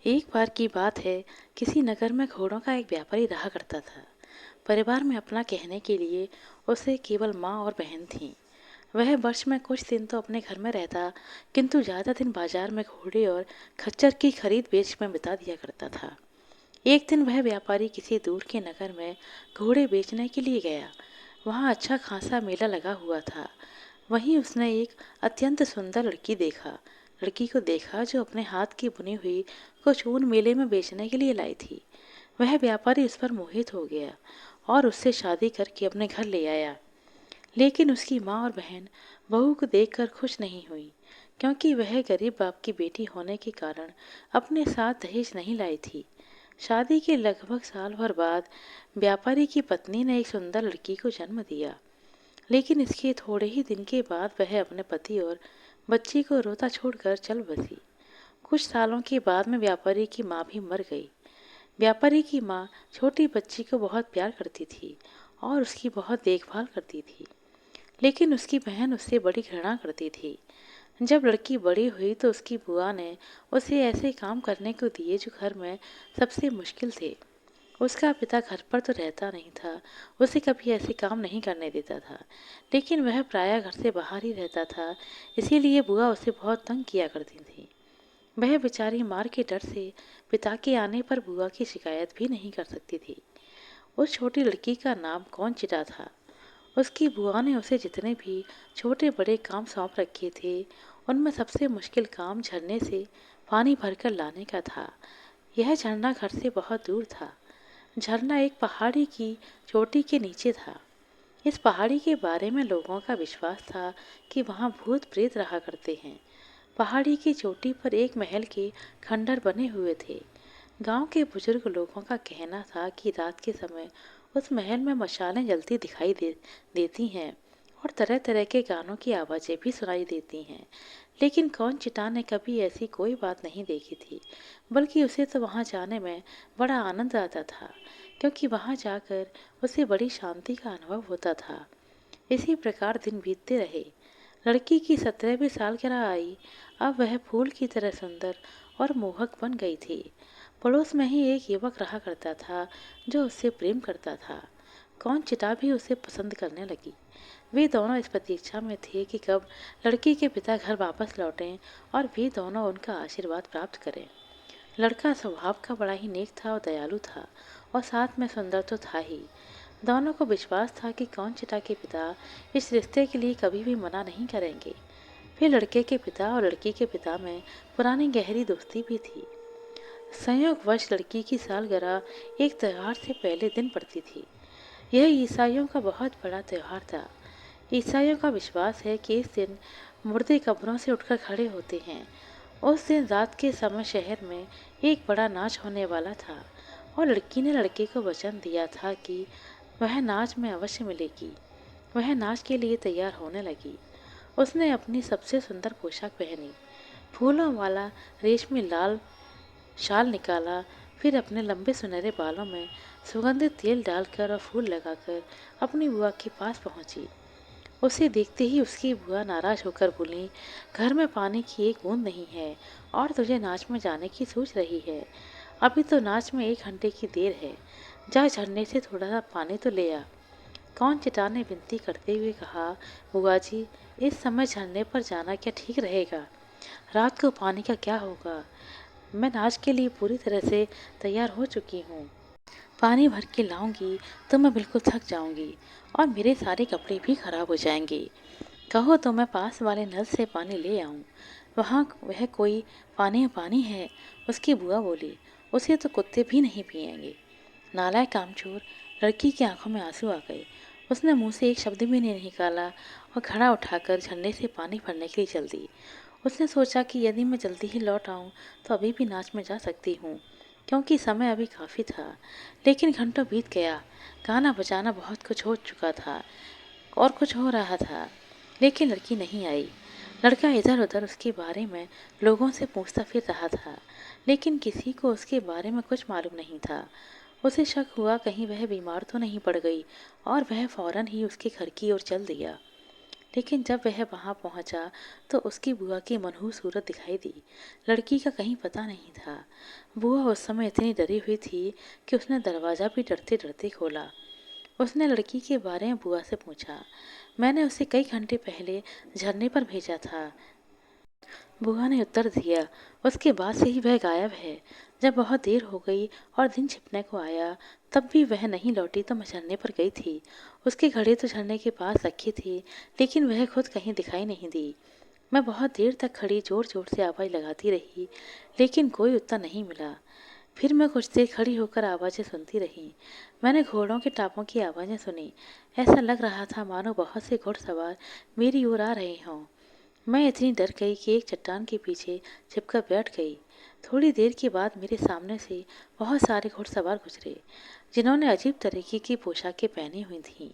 एक बार की बात है। किसी नगर में घोड़ों का एक व्यापारी रहा करता था। परिवार में अपना कहने के लिए उसे केवल माँ और बहन थी। वह वर्ष में कुछ दिन तो अपने घर में रहता, किंतु ज़्यादा दिन बाजार में घोड़े और खच्चर की खरीद बेच में बिता दिया करता था। एक दिन वह व्यापारी किसी दूर के नगर में घोड़े बेचने के लिए गया। वहाँ अच्छा खासा मेला लगा हुआ था। वहीं उसने एक अत्यंत सुंदर लड़की को देखा जो अपने हाथ की बुनी हुई कुछ ऊन मेले में बेचने के लिए लाई थी। वह व्यापारी उस पर मोहित हो गया और उससे शादी करके अपने घर ले आया। लेकिन उसकी माँ और बहन बहू को देखकर खुश नहीं हुई, क्योंकि वह गरीब बाप की बेटी होने के कारण अपने साथ दहेज नहीं लाई थी। शादी के लगभग साल भर बाद व्यापारी की पत्नी ने एक सुंदर लड़की को जन्म दिया। लेकिन इसके थोड़े ही दिन के बाद वह अपने पति और बच्ची को रोता छोड़कर चल बसी। कुछ सालों के बाद में व्यापारी की माँ भी मर गई। व्यापारी की माँ छोटी बच्ची को बहुत प्यार करती थी और उसकी बहुत देखभाल करती थी। लेकिन उसकी बहन उससे बड़ी घृणा करती थी। जब लड़की बड़ी हुई तो उसकी बुआ ने उसे ऐसे काम करने को दिए जो घर में सबसे मुश्किल थे। उसका पिता घर पर तो रहता नहीं था, उसे कभी ऐसे काम नहीं करने देता था। लेकिन वह प्रायः घर से बाहर ही रहता था, इसीलिए बुआ उसे बहुत तंग किया करती थी। वह बेचारी मार के डर से पिता के आने पर बुआ की शिकायत भी नहीं कर सकती थी। उस छोटी लड़की का नाम कौन चिटा था। उसकी बुआ ने उसे जितने भी छोटे बड़े काम सौंप रखे थे, उनमें सबसे मुश्किल काम झरने से पानी भरकर लाने का था। यह झरना घर से बहुत दूर था। झरना एक पहाड़ी की चोटी के नीचे था। इस पहाड़ी के बारे में लोगों का विश्वास था कि वहाँ भूत प्रेत रहा करते हैं। पहाड़ी की चोटी पर एक महल के खंडर बने हुए थे। गांव के बुजुर्ग लोगों का कहना था कि रात के समय उस महल में मशालें जलती देती हैं और तरह तरह के गानों की आवाज़ें भी सुनाई देती हैं। लेकिन कौन चिटा ने कभी ऐसी कोई बात नहीं देखी थी, बल्कि उसे तो वहाँ जाने में बड़ा आनंद आता था, क्योंकि वहाँ जाकर उसे बड़ी शांति का अनुभव होता था। इसी प्रकार दिन बीतते रहे। लड़की की 17वीं सालगिरह आई। अब वह फूल की तरह सुंदर और मोहक बन गई थी। पड़ोस में ही एक युवक रहा करता था जो उससे प्रेम करता था। कौन चिटा भी उसे पसंद करने लगी। वे दोनों इस प्रतीक्षा में थे कि कब लड़की के पिता घर वापस लौटें और वे दोनों उनका आशीर्वाद प्राप्त करें। लड़का स्वभाव का बड़ा ही नेक था और दयालु था, और साथ में सुंदर तो था ही। दोनों को विश्वास था कि कौन चिटा के पिता इस रिश्ते के लिए कभी भी मना नहीं करेंगे। फिर लड़के के पिता और लड़की के पिता में पुरानी गहरी दोस्ती भी थी। संयोगवश लड़की की सालगिरह एक त्योहार से पहले दिन पड़ती थी। यह ईसाइयों का बहुत बड़ा त्योहार था। ईसाइयों का विश्वास है कि इस दिन मुर्दे कब्रों से उठकर खड़े होते हैं। उस दिन रात के समय शहर में एक बड़ा नाच होने वाला था, और लड़की ने लड़के को वचन दिया था कि वह नाच में अवश्य मिलेगी। वह नाच के लिए तैयार होने लगी। उसने अपनी सबसे सुंदर पोशाक पहनी, फूलों वाला रेशमी लाल शाल निकाला, फिर अपने लंबे सुनहरे बालों में सुगंधित तेल डालकर और फूल लगाकर अपनी बुआ के पास पहुंची। उसे देखते ही उसकी बुआ नाराज होकर बोली, घर में पानी की एक बूंद नहीं है और तुझे नाच में जाने की सोच रही है। अभी तो नाच में 1 घंटे की देर है। जा झरने से थोड़ा सा पानी तो ले आ। कौन चिटा ने विनती करते हुए कहा, बुआ जी, इस समय झरने पर जाना क्या ठीक रहेगा? रात को पानी का क्या होगा? मैं नाच के लिए पूरी तरह से तैयार हो चुकी हूँ। पानी भर के लाऊंगी तो मैं बिल्कुल थक जाऊंगी और मेरे सारे कपड़े भी खराब हो जाएंगे। कहो तो मैं पास वाले नल से पानी ले आऊं। वहाँ वह कोई पानी में पानी है। उसकी बुआ बोली, उसे तो कुत्ते भी नहीं पिएंगे। नालायक कामचोर। लड़की की आंखों में आंसू आ गए। उसने मुंह से एक शब्द भी नहीं निकाला और घड़ा उठाकर झरने से पानी भरने के लिए चल दी। उसने सोचा कि यदि मैं जल्दी ही लौट आऊं तो अभी भी नाच में जा सकती हूँ, क्योंकि समय अभी काफ़ी था। लेकिन घंटों बीत गया। गाना बजाना बहुत कुछ हो चुका था और कुछ हो रहा था, लेकिन लड़की नहीं आई। लड़का इधर उधर उसके बारे में लोगों से पूछता फिर रहा था, लेकिन किसी को उसके बारे में कुछ मालूम नहीं था। उसे शक हुआ कहीं वह बीमार तो नहीं पड़ गई, और वह फौरन ही उसके घर की ओर चल दिया। लेकिन जब वह वहां पहुंचा तो उसकी बुआ की मनहूस सूरत दिखाई दी। लड़की का कहीं पता नहीं था। बुआ उस समय इतनी डरी हुई थी कि उसने दरवाज़ा भी डरते डरते खोला। उसने लड़की के बारे में बुआ से पूछा। मैंने उसे कई घंटे पहले झरने पर भेजा था, बुआ ने उत्तर दिया। उसके बाद से ही वह गायब है। जब बहुत देर हो गई और दिन छिपने को आया, तब भी वह नहीं लौटी तो मैं झरने पर गई थी। उसकी घड़ी तो झरने के पास रखी थी, लेकिन वह खुद कहीं दिखाई नहीं दी। मैं बहुत देर तक खड़ी जोर जोर से आवाज़ लगाती रही, लेकिन कोई उत्तर नहीं मिला। फिर मैं कुछ देर खड़ी होकर आवाज़ें सुनती रही। मैंने घोड़ों के टापों की आवाज़ें सुनी। ऐसा लग रहा था मानो बहुत से घुड़सवार मेरी ओर आ रहे हों। मैं इतनी डर गई कि एक चट्टान के पीछे छिपकर बैठ गई। थोड़ी देर के बाद मेरे सामने से बहुत सारे घुड़सवार गुजरे, जिन्होंने अजीब तरीके की पोशाकें पहनी हुई थीं।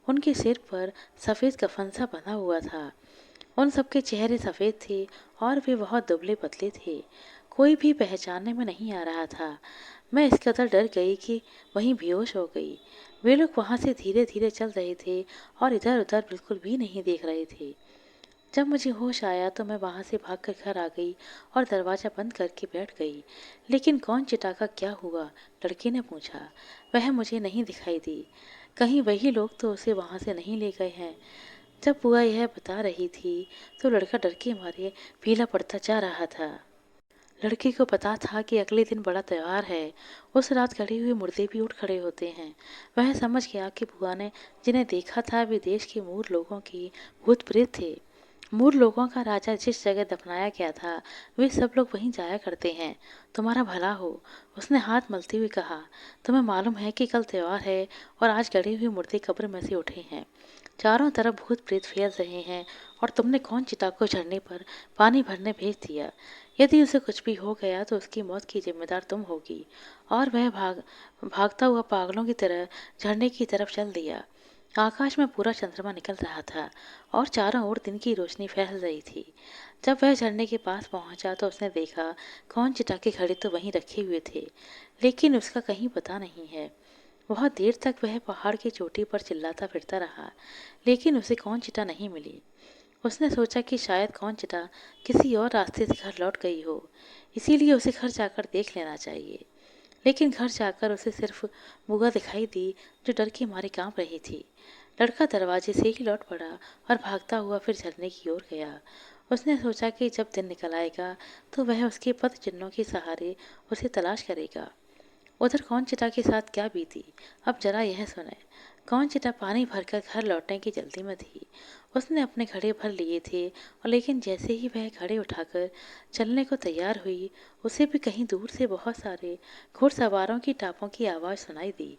उनके सिर पर सफ़ेद कफन सा बंधा हुआ था। उन सबके चेहरे सफ़ेद थे और वे बहुत दुबले पतले थे। कोई भी पहचानने में नहीं आ रहा था। मैं इस कदर डर गई कि वहीं बेहोश हो गई। वे लोग वहाँ से धीरे धीरे चल रहे थे और इधर उधर बिल्कुल भी नहीं देख रहे थे। जब मुझे होश आया तो मैं वहाँ से भागकर घर आ गई और दरवाज़ा बंद करके बैठ गई। लेकिन कौन चिटा क्या हुआ? लड़की ने पूछा। वह मुझे नहीं दिखाई दी। कहीं वही लोग तो उसे वहाँ से नहीं ले गए हैं? जब बुआ यह बता रही थी तो लड़का डर के मारे पीला पड़ता जा रहा था। लड़की को पता था कि अगले दिन बड़ा त्योहार है। उस रात गड़े हुए मुर्दे भी उठ खड़े होते हैं। वह समझ गया कि बुआ ने जिन्हें देखा था वे देश के मूर लोगों की भूत प्रेत थे। मूर लोगों का राजा जिस जगह दफनाया गया था, वे सब लोग वहीं जाया करते हैं। तुम्हारा भला हो, उसने हाथ मलते हुए कहा। तुम्हें मालूम है कि कल त्योहार है और आज गड़े हुए मुर्दे कब्र में से उठे हैं। चारों तरफ भूत प्रेत फैल रहे हैं और तुमने कौन चिता को झरने पर पानी भरने भेज दिया। यदि उसे कुछ भी हो गया तो उसकी मौत की जिम्मेदार तुम होगी। और वह भागता हुआ पागलों की तरह झरने की तरफ चल दिया। आकाश में पूरा चंद्रमा निकल रहा था और चारों ओर दिन की रोशनी फैल रही थी। जब वह झरने के पास पहुंचा तो उसने देखा कौन चिटा के घड़े तो वहीं रखे हुए थे, लेकिन उसका कहीं पता नहीं है। बहुत देर तक वह पहाड़ की चोटी पर चिल्लाता फिरता रहा, लेकिन उसे कौन चिटा नहीं मिली। उसने सोचा कि शायद कौन चिटा किसी और रास्ते से घर लौट गई हो, इसीलिए उसे घर जाकर देख लेना चाहिए। लेकिन घर जाकर उसे सिर्फ बुआ दिखाई दी, जो डर के मारे कांप रही थी। लड़का दरवाजे से ही लौट पड़ा और भागता हुआ फिर झरने की ओर गया। उसने सोचा कि जब दिन निकल आएगा तो वह उसके पद चिन्हों के सहारे उसे तलाश करेगा। उधर कौन चिटा के साथ क्या बीती, अब जरा यह सुने। कौन चिटा पानी भरकर घर लौटने की जल्दी में थी। उसने अपने घड़े भर लिए थे और लेकिन जैसे ही वह घड़े उठाकर चलने को तैयार हुई, उसे भी कहीं दूर से बहुत सारे घुड़सवारों की टापों की आवाज़ सुनाई दी।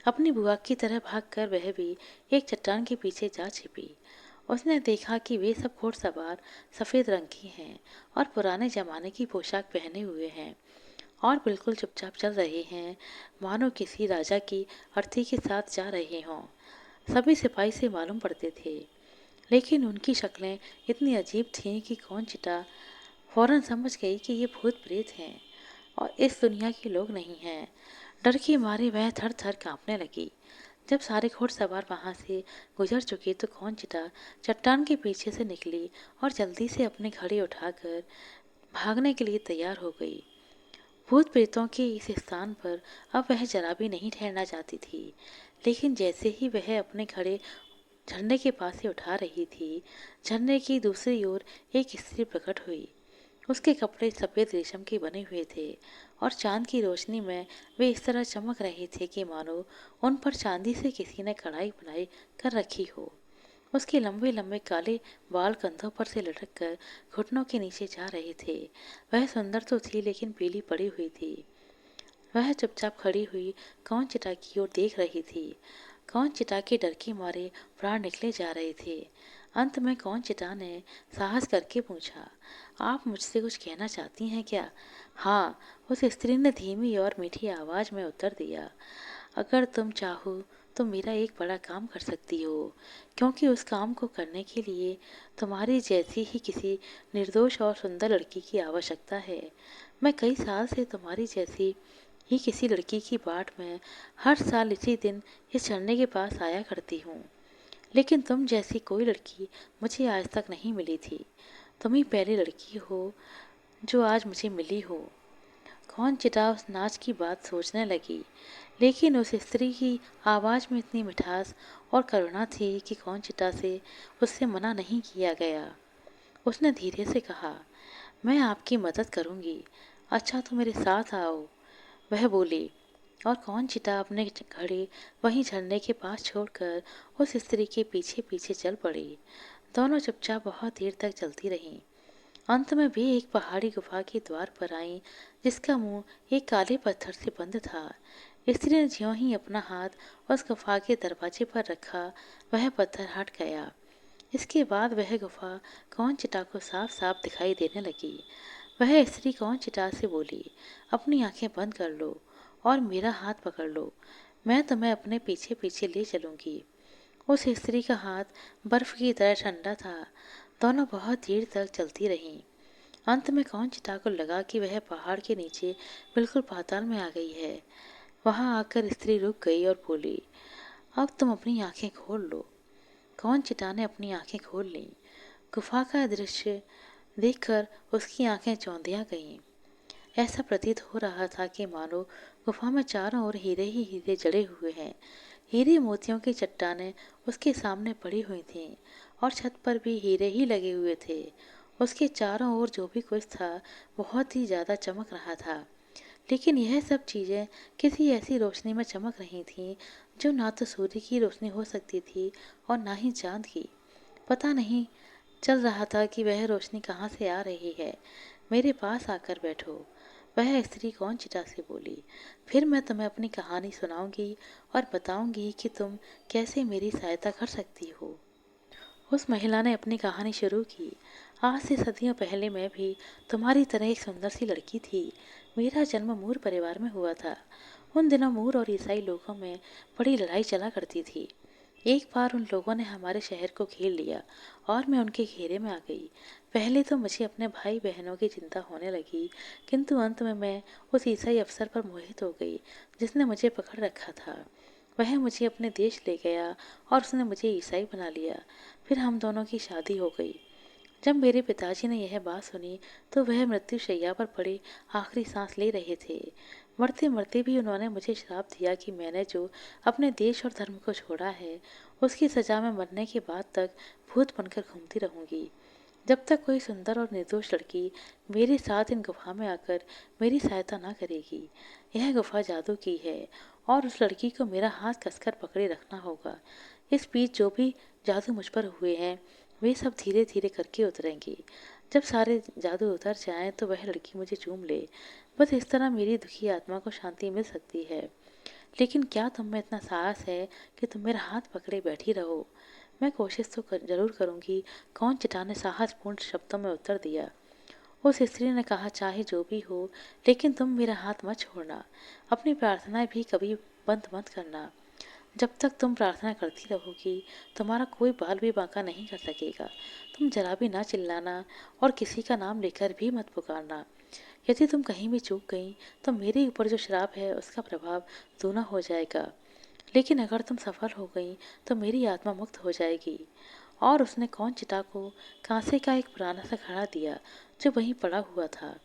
अपनी बुआ की तरह भागकर वह भी एक चट्टान के पीछे जा छिपी। उसने देखा कि वे सब घुड़सवार सफ़ेद रंग की हैं और पुराने जमाने की पोशाक पहने हुए हैं और बिल्कुल चुपचाप चल रहे हैं, मानो किसी राजा की अर्थी के साथ जा रहे हों। सभी सिपाही से मालूम पड़ते थे, लेकिन उनकी शक्लें इतनी अजीब थीं कि कौन चिटा फौरन समझ गई कि ये भूत प्रेत हैं और इस दुनिया के लोग नहीं हैं। डर के मारे वह थर थर कांपने लगी। जब सारे घुड़सवार वहां से गुजर चुके तो कौन चिटा चट्टान के पीछे से निकली और जल्दी से अपने घड़े उठाकर भागने के लिए तैयार हो गई। भूत प्रेतों के इस स्थान पर अब वह जरा भी नहीं ठहरना चाहती थी। लेकिन जैसे ही वह अपने घड़े झरने के पास से उठा रही थी, झरने की दूसरी ओर एक स्त्री प्रकट हुई। उसके कपड़े सफ़ेद रेशम के बने हुए थे और चांद की रोशनी में वे इस तरह चमक रहे थे कि मानो उन पर चांदी से किसी ने कढ़ाई बुनाई कर रखी हो। उसके लंबे लंबे काले बाल कंधों पर से लटक कर घुटनों के नीचे जा रहे थे। वह सुंदर तो थी लेकिन पीली पड़ी हुई थी। वह चुपचाप खड़ी हुई कौन चिटा की ओर देख रही थी। कौन चिटा के डर के मारे प्राण निकले जा रहे थे। अंत में कौन चिटा ने साहस करके पूछा, आप मुझसे कुछ कहना चाहती हैं क्या? हाँ, उस स्त्री ने धीमी और मीठी आवाज में उत्तर दिया। अगर तुम चाहो तो मेरा एक बड़ा काम कर सकती हो, क्योंकि उस काम को करने के लिए तुम्हारी जैसी ही किसी निर्दोष और सुंदर लड़की की आवश्यकता है। मैं कई साल से तुम्हारी जैसी ही किसी लड़की की बाट में हर साल इसी दिन इस झरने के पास आया करती हूँ। लेकिन तुम जैसी कोई लड़की मुझे आज तक नहीं मिली थी। तुम ही पहली लड़की हो जो आज मुझे मिली हो। कौन चिटा उस नाच की बात सोचने लगी, लेकिन उस स्त्री की आवाज़ में इतनी मिठास और करुणा थी कि कौन चिटा से उससे मना नहीं किया गया। उसने धीरे से कहा, मैं आपकी मदद करूंगी। अच्छा तो मेरे साथ आओ, वह बोली। और कौन चिटा अपने घड़ी वहीं झरने के पास छोड़कर उस स्त्री के पीछे पीछे चल पड़ी। दोनों चुपचाप बहुत देर तक चलती रहीं। अंत में वे एक पहाड़ी गुफा के द्वार पर आईं, जिसका मुंह एक काले पत्थर से बंद था। स्त्री ने ज्यों ही अपना हाथ उस गुफा के दरवाजे पर रखा, वह पत्थर हट गया। इसके बाद वह गुफा कौन चिटा को साफ साफ दिखाई देने लगी। वह स्त्री कौन चिटा से बोली, अपनी आंखें बंद कर लो और मेरा हाथ पकड़ लो, मैं तुम्हें अपने पीछे पीछे ले चलूंगी। उस स्त्री का हाथ बर्फ की तरह ठंडा था। दोनों बहुत देर तक चलती रहीं। अंत में कौन चिता को लगा कि वह पहाड़ के नीचे बिल्कुल पाताल में आ गई है। वहां आकर स्त्री रुक गई और बोली, अब तुम अपनी आंखें खोल लो। कौन चिता ने अपनी आंखें खोल लीं। गुफा का दृश्य देखकर उसकी आंखें चौंधिया गईं। ऐसा प्रतीत हो रहा था कि मानो गुफा में चारों ओर हीरे ही हीरे जड़े हुए हैं। हीरे मोतियों की चट्टानें उसके सामने पड़ी हुई थीं और छत पर भी हीरे ही लगे हुए थे। उसके चारों ओर जो भी कुछ था बहुत ही ज्यादा चमक रहा था, लेकिन यह सब चीजें किसी ऐसी रोशनी में चमक रही थीं जो ना तो सूर्य की रोशनी हो सकती थी और ना ही चांद की। पता नहीं चल रहा था कि वह रोशनी कहाँ से आ रही है। मेरे पास आकर बैठो, वह स्त्री कौन चिटा से बोली। फिर मैं तुम्हें अपनी कहानी सुनाऊंगी और बताऊंगी कि तुम कैसे मेरी सहायता कर सकती हो। उस महिला ने अपनी कहानी शुरू की। आज से सदियों पहले मैं भी तुम्हारी तरह एक सुंदर सी लड़की थी। मेरा जन्म मूर परिवार में हुआ था। उन दिनों मूर और ईसाई लोगों में बड़ी लड़ाई चला करती थी। एक बार उन लोगों ने हमारे शहर को घेर लिया और मैं उनके घेरे में आ गई। पहले तो मुझे अपने भाई बहनों की चिंता होने लगी, किंतु अंत में मैं उस ईसाई अफसर पर मोहित हो गई जिसने मुझे पकड़ रखा था। वह मुझे अपने देश ले गया और उसने मुझे ईसाई बना लिया। फिर हम दोनों की शादी हो गई। जब मेरे पिताजी ने यह बात सुनी तो वह मृत्यु शैया पर पड़े आखिरी सांस ले रहे थे। मरते मरते भी उन्होंने मुझे श्राप दिया कि मैंने जो अपने देश और धर्म को छोड़ा है, उसकी सजा में मरने के बाद तक भूत बनकर घूमती रहूंगी, जब तक कोई सुंदर और निर्दोष लड़की मेरे साथ इन गुफा में आकर मेरी सहायता ना करेगी। यह गुफा जादू की है और उस लड़की को मेरा हाथ कसकर पकड़े रखना होगा। इस बीच जो भी जादू मुझ पर हुए हैं वे सब धीरे धीरे करके उतरेंगे। जब सारे जादू उतर जाएं तो वह लड़की मुझे चूम ले। बस इस तरह मेरी दुखी आत्मा को शांति मिल सकती है। लेकिन क्या तुम में इतना साहस है कि तुम मेरा हाथ पकड़े बैठी रहो। मैं कोशिश तो जरूर करूंगी, कौन चिटा ने साहसपूर्ण शब्दों में उत्तर दिया। उस स्त्री ने कहा, चाहे जो भी हो, लेकिन तुम मेरा हाथ मत छोड़ना। अपनी प्रार्थनाएं भी कभी बंद मत करना। जब तक तुम प्रार्थना करती रहोगी तुम्हारा कोई बाल भी बांका नहीं कर सकेगा। तुम जरा भी ना चिल्लाना और किसी का नाम लेकर भी मत पुकारना। यदि तुम कहीं भी चूक गई तो मेरे ऊपर जो श्राप है उसका प्रभाव दूना हो जाएगा। लेकिन अगर तुम सफल हो गई तो मेरी आत्मा मुक्त हो जाएगी। और उसने कौन चिता को कांसे का एक पुराना सा घड़ा दिया जो वहीं पड़ा हुआ था।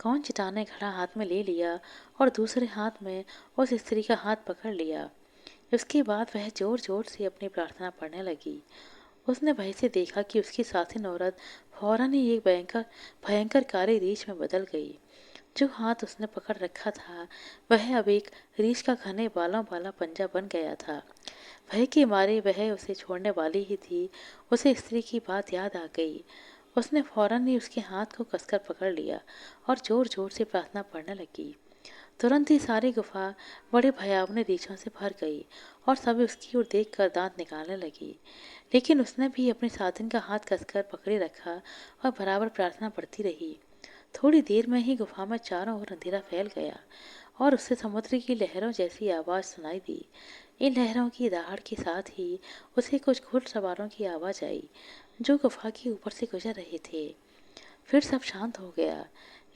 कौन चिता ने घड़ा हाथ में ले लिया और दूसरे हाथ में उस स्त्री का हाथ पकड़ लिया। उसके बाद वह जोर जोर से अपनी प्रार्थना पढ़ने लगी। उसने भय से देखा कि उसकी साथिन औरत फौरन ही एक भयंकर भयंकर काली रीछ में बदल गई। जो हाथ उसने पकड़ रखा था वह अब एक रीछ का घने बालों वाला पंजा बन गया था। भय के मारे वह उसे छोड़ने वाली ही थी। उसे स्त्री की बात याद आ गई। उसने फौरन ही उसके हाथ को कसकर पकड़ लिया और जोर जोर से प्रार्थना पढ़ने लगी। तुरंत ही सारी गुफा बड़े भयावने रीछों से भर गई और सभी उसकी ओर देखकर दांत निकालने लगी। लेकिन उसने भी अपने साथिन का हाथ कसकर पकड़े रखा और बराबर प्रार्थना पढ़ती रही। थोड़ी देर में ही गुफा में चारों ओर अंधेरा फैल गया और उससे समुद्र की लहरों जैसी आवाज सुनाई दी। इन लहरों की दहाड़ के साथ ही उसे कुछ घुड़सवारों की आवाज आई जो गुफा के ऊपर से गुजर रहे थे। फिर सब शांत हो गया,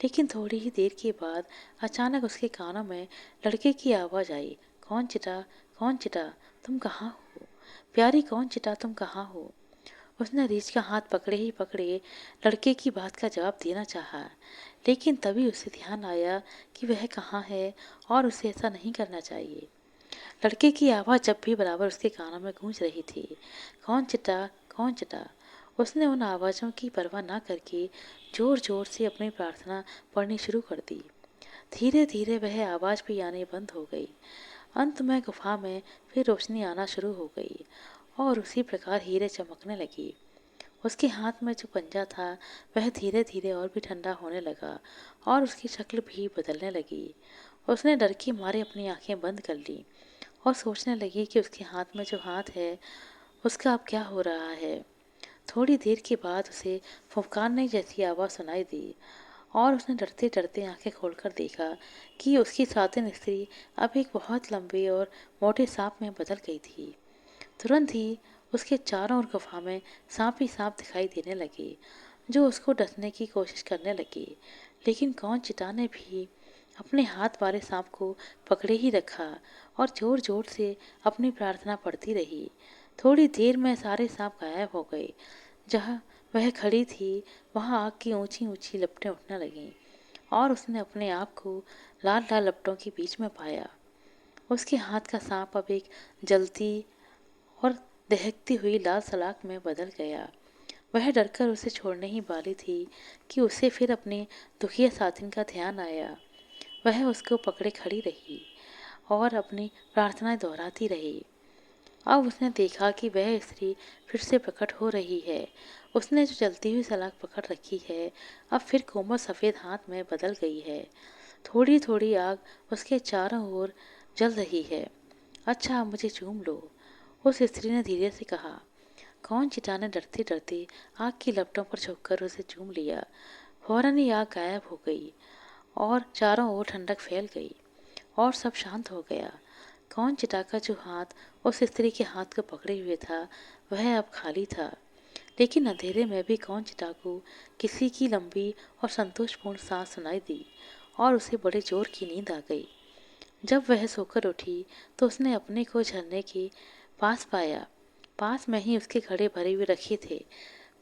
लेकिन थोड़ी ही देर के बाद अचानक उसके कानों में लड़के की आवाज आई, कौन चिटा, कौन चिटा, तुम कहाँ हो। प्यारी कौन चिटा तुम कहाँ हो। उसने रीछ का हाथ पकड़े ही पकड़े लड़के की बात का जवाब देना चाहा, लेकिन तभी उसे ध्यान आया कि वह कहाँ है और उसे ऐसा नहीं करना चाहिए। लड़के की आवाज़ जब भी बराबर उसके कानों में गूंज रही थी, कौन चिटा, कौन चिटा। उसने उन आवाज़ों की परवाह ना करके जोर जोर से अपनी प्रार्थना पढ़नी शुरू कर दी। धीरे धीरे वह आवाज़ भी आनी बंद हो गई। अंत में गुफा में फिर रोशनी आना शुरू हो गई और उसी प्रकार हीरे चमकने लगी। उसके हाथ में जो पंजा था वह धीरे धीरे और भी ठंडा होने लगा और उसकी शक्ल भी बदलने लगी। उसने डर के मारे अपनी आंखें बंद कर ली और सोचने लगी कि उसके हाथ में जो हाथ है उसका अब क्या हो रहा है। थोड़ी देर के बाद उसे फुफकारने जैसी आवाज़ सुनाई दी और उसने डरते डरते आंखें खोलकर देखा कि उसकी सातिन स्त्री अब एक बहुत लंबे और मोटे सांप में बदल गई थी। तुरंत ही उसके चारों ओर गुफा में सांप ही सांप दिखाई देने लगे, जो उसको डसने की कोशिश करने लगे। लेकिन कौन चिटा ने भी अपने हाथ वाले सांप को पकड़े ही रखा और जोर जोर से अपनी प्रार्थना पढ़ती रही। थोड़ी देर में सारे सांप गायब हो गए। जहाँ वह खड़ी थी वहाँ आग की ऊंची ऊंची लपटें उठने लगीं और उसने अपने आप को लाल लाल लपटों के बीच में पाया। उसके हाथ का सांप अब एक जलती और दहकती हुई लाल सलाख में बदल गया। वह डरकर उसे छोड़ने ही वाली थी कि उसे फिर अपने दुखिया साथिन का ध्यान आया। वह उसको पकड़े खड़ी रही और अपनी प्रार्थनाएं दोहराती रही। अब उसने देखा कि वह स्त्री फिर से प्रकट हो रही है। उसने जो जलती हुई सलाख पकड़ रखी है अब फिर कोमल सफ़ेद हाथ में बदल गई है। थोड़ी थोड़ी आग उसके चारों ओर जल रही है। अच्छा, अब मुझे चूम लो, उस स्त्री ने धीरे से कहा। कौन चिटा ने डरते डरते आग की लपटों पर झुककर उसे चूम लिया। फौरन ही आग गायब हो गई और चारों ओर ठंडक फैल गई और सब शांत हो गया। कौन चिटा का जो हाथ उस स्त्री के हाथ को पकड़े हुए था वह अब खाली था, लेकिन अंधेरे में भी कौन चिटा को किसी की लंबी और संतोषपूर्ण सांस सुनाई दी और उसे बड़े जोर की नींद आ गई। जब वह सोकर उठी तो उसने अपने को झरने के पास पाया। पास में ही उसके घड़े भरे हुए रखे थे।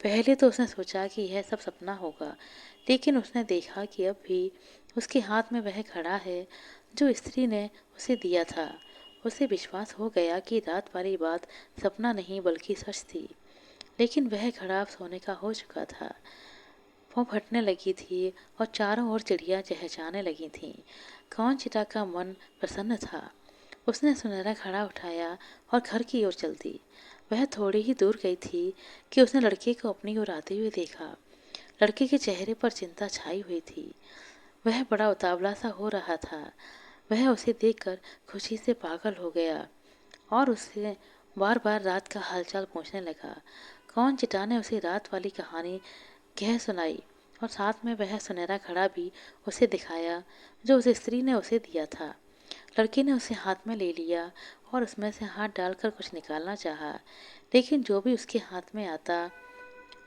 पहले तो उसने सोचा कि यह सब सपना होगा, लेकिन उसने देखा कि अब भी उसके हाथ में वह घड़ा है जो स्त्री ने उसे दिया था। उसे विश्वास हो गया कि रात वाली बात सपना नहीं बल्कि सच थी। लेकिन वह घड़ा अब सोने का हो चुका था। वो फटने लगी थी और चारों ओर चिड़िया चहचहाने लगी थीं। कौन चिटा का मन प्रसन्न था। उसने सुनहरा घड़ा उठाया और घर की ओर चल दी। वह थोड़ी ही दूर गई थी कि उसने लड़के को अपनी ओर आते हुए देखा। लड़के के चेहरे पर चिंता छाई हुई थी। वह बड़ा उतावला सा हो रहा था। वह उसे देखकर खुशी से पागल हो गया और उससे बार बार रात का हालचाल पूछने लगा। कौन चिटा ने उसे रात वाली कहानी कह सुनाई और साथ में वह सुनहरा घड़ा भी उसे दिखाया जो उस स्त्री ने उसे दिया था। लड़के ने उसे हाथ में ले लिया और उसमें से हाथ डालकर कुछ निकालना चाहा, लेकिन जो भी उसके हाथ में आता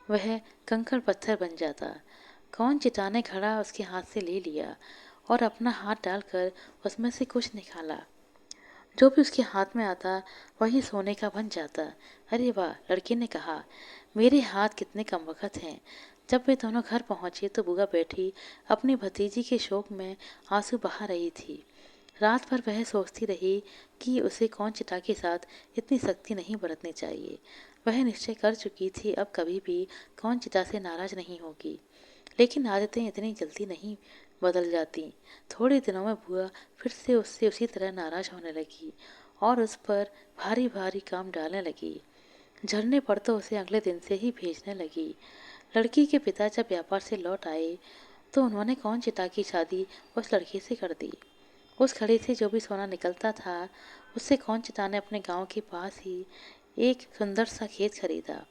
वह कंकड़ पत्थर बन जाता। कौन चिटा ने घड़ा उसके हाथ से ले लिया और अपना हाथ डालकर उसमें से कुछ निकाला। जो भी उसके हाथ में आता वही सोने का बन जाता। अरे वाह, लड़के ने कहा, मेरे हाथ कितने कमबख्त हैं। जब वे दोनों घर पहुंचे तो बुआ बैठी अपनी भतीजी के शोक में आंसू बहा रही थी। रात भर वह सोचती रही कि उसे कौन चिटा के साथ इतनी सख्ती नहीं बरतनी चाहिए। वह निश्चय कर चुकी थी अब कभी भी कौन चिटा से नाराज नहीं होगी। लेकिन आदतें इतनी जल्दी नहीं बदल जाती। थोड़े दिनों में बुआ फिर से उससे उसी तरह नाराज होने लगी और उस पर भारी भारी काम डालने लगी। झरने पर तो उसे अगले दिन से ही भेजने लगी। लड़की के पिता जब व्यापार से लौट आए तो उन्होंने कौन चिटा की शादी उस लड़के से कर दी। उस घड़े से जो भी सोना निकलता था उससे कौन चिता ने अपने गांव के पास ही एक सुंदर सा खेत खरीदा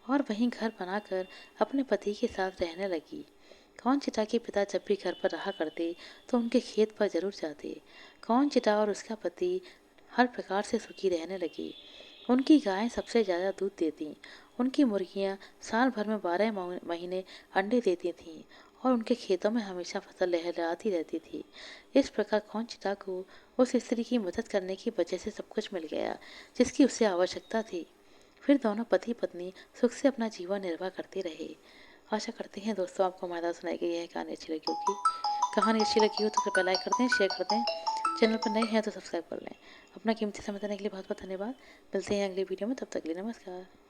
और वहीं घर बनाकर अपने पति के साथ रहने लगी। कौन चिता के पिता जब भी घर पर रहा करते तो उनके खेत पर जरूर जाते। कौन चिता और उसका पति हर प्रकार से सुखी रहने लगी। उनकी गायें सबसे ज़्यादा दूध देती। उनकी मुर्गियाँ साल भर में 12 महीने अंडे देती थीं और उनके खेतों में हमेशा फसल लहराती रहती थी। इस प्रकार कौनचिता को उस स्त्री की मदद करने की वजह से सब कुछ मिल गया जिसकी उसे आवश्यकता थी। फिर दोनों पति पत्नी सुख से अपना जीवन निर्वाह करते रहे। आशा करते हैं दोस्तों आपको हमारे द्वारा सुनाई गई यह कहानी अच्छी लगी होगी। कहानी अच्छी लगी हो तो कृपया लाइक कर दें, शेयर कर दें। चैनल पर नए हैं तो सब्सक्राइब कर लें। अपना कीमती समय देने के लिए बहुत बहुत धन्यवाद। मिलते हैं अगली वीडियो में, तब तक के लिए नमस्कार।